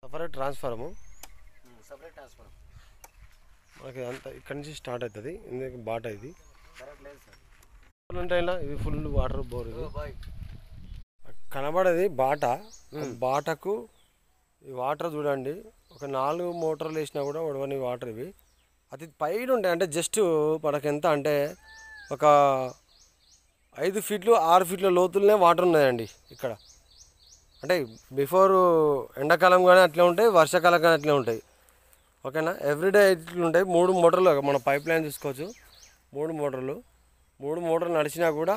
Separate ట్రాన్స్ఫార్ము separate transformer మనకి అంతా ఇక్కడ నుంచి స్టార్ట్ అవుతుంది. ఇందుకు బాట ఇది కరెక్ట్ లేదు సార్. ఉంటాయి ఇలా ఇది ఫుల్ వాటర్ బోర్ ఇది బాయ్ కనబడేది బాట. బాటకు ఈ వాటర్ చూడండి, ఒక 4 మోటార్లు వేసినా కూడా ఉడవని వాటర్ ఇవి. అది పైన ఉంటాయి, అంటే జస్ట్ మనకి ఎంత అంటే ఒక 5 ఫీట్లు 6 ఫీట్ల లోతులనే వాటర్ ఉన్నాయండి ఇక్కడ. అంటే బిఫోర్ ఎండాకాలం కానీ అట్లే ఉంటాయి, వర్షాకాలం కానీ అట్లే ఉంటాయి. ఓకేనా, ఎవ్రీడే ఇట్లు ఉంటాయి. 3 మోటార్లు మన పైప్ లైన్ చూసుకోవచ్చు. 3 మోటార్లు నడిచినా కూడా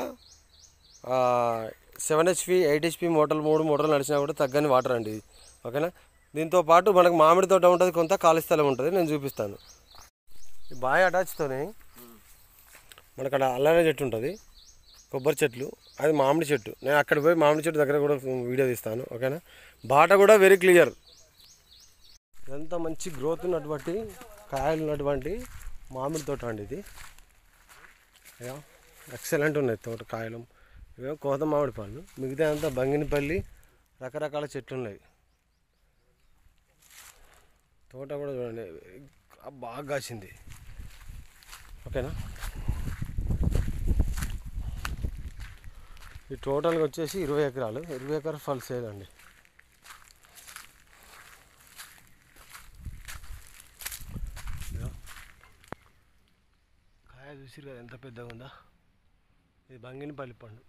7 HP 8 HP మోటార్లు 3 మోటార్లు నడిచినా కూడా తగ్గని వాటర్ అండి. ఓకేనా, దీంతో పాటు మనకు మామిడి తోట ఉంటుంది, కొంత ఖాళీ స్థలం ఉంటుంది, నేను చూపిస్తాను. ఈ బాయ్ అటాచ్తోని మనకు అక్కడ అల్లనే చెట్టు ఉంటుంది, కొబ్బరి చెట్లు, అది మామిడి చెట్టు. నేను అక్కడ పోయి మామిడి చెట్టు దగ్గర కూడా వీడియో తీస్తాను. ఓకేనా, బాట కూడా వెరీ క్లియర్. ఇదంతా మంచి గ్రోత్ ఉన్నటువంటి కాయలు ఉన్నటువంటి మామిడి తోట అండి ఇది. ఎక్సలెంట్ ఉన్నాయి తోట కాయలు. ఇవేమో కోత మామిడి పళ్ళు, మిగతా అంతా బంగినపల్లి రకరకాల చెట్లు ఉన్నాయి. తోట కూడా చూడండి బాగా కాసింది. ఓకేనా, ఈ టోటల్గా వచ్చేసి 20 ఎకరాలు, 20 ఎకరాలు ఫల్ సేల్ అండి. కాయ చూసిరు కదా ఎంత పెద్దగా ఉందా. ఇది బంగినపల్లి పండు.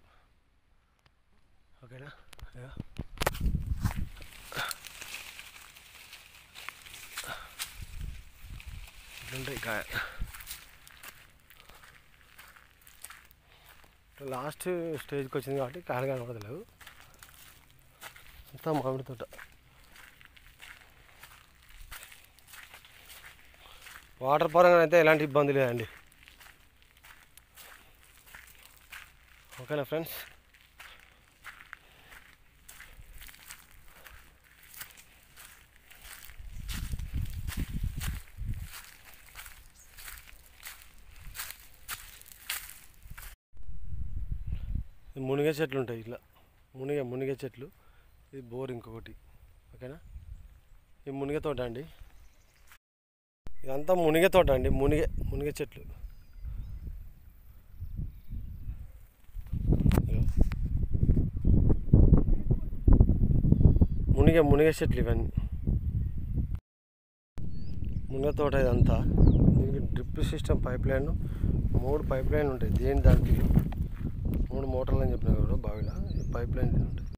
ఓకేనా, ఇట్లుంటాయి కాయ. లాస్ట్ స్టేజ్కి వచ్చింది కాబట్టి కాయలు కనపడతలేవు. అంతా మామిడి తోట. వాటర్ పరంగా అయితే ఎలాంటి ఇబ్బంది లేదండి. ఓకేనా ఫ్రెండ్స్, మునిగ చెట్లు ఉంటాయి ఇట్లా, మునిగ చెట్లు. ఇది బోర్ ఇంకొకటి. ఓకేనా, ఈ మునిగ తోట అండి, ఇదంతా మునిగ తోట అండి. మునిగ చెట్లు. మునిగ చెట్లు ఇవన్నీ మునిగ తోట. ఇదంతా దీనికి drip system pipe line 3 pipe లైన్లు ఉంటాయి. దానికి 3 మోటార్లు అని చెప్పినా కూడా బావిలో ఈ పైప్ లైన్ ఉంటుంది.